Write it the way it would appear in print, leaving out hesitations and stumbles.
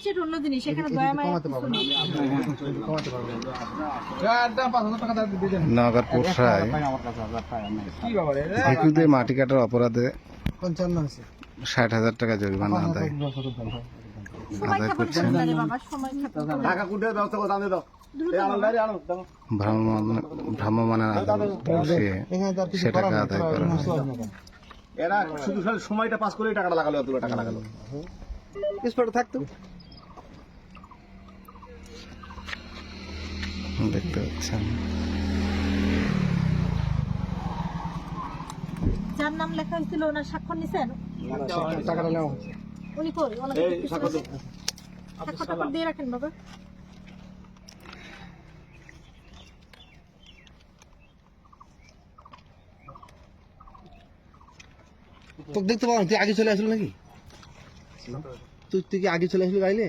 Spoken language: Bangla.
ম্যাজিস্ট্রেট অন্য জিনিস, এখানে দয়া মায়া কিছু নেই। নগরপুর রায় ভিক্ষুকদের মাটি কাটার অপরাধে 60,000 টাকা জরিমানা আদায় সময় আদায় খাবার করছেন দরকার রে বাবা, সময় খাবার ভ্রাম্যমাণের আদালত বসিয়ে সে টাকা আদায় করা হয়। এরা শুধু সময়টা পাস করে টাকাটা লাগালো, এতগুলো টাকা লাগালো। থাকতো দেখতে পাচ্ছেন যার নাম লেখা হয়েছিল ওনার স্বাক্ষর নিছেন? টাকাটা নেওয়া হচ্ছে। উনি কই? ওনাকে এই কিছু স্বাক্ষর স্বাক্ষর দিয়ে রাখেন বাবা। তোকে দেখতে পাবো, তুই আগে চলে আসলো নাকি? তুই কি আগে চলে আসলি গাইলে?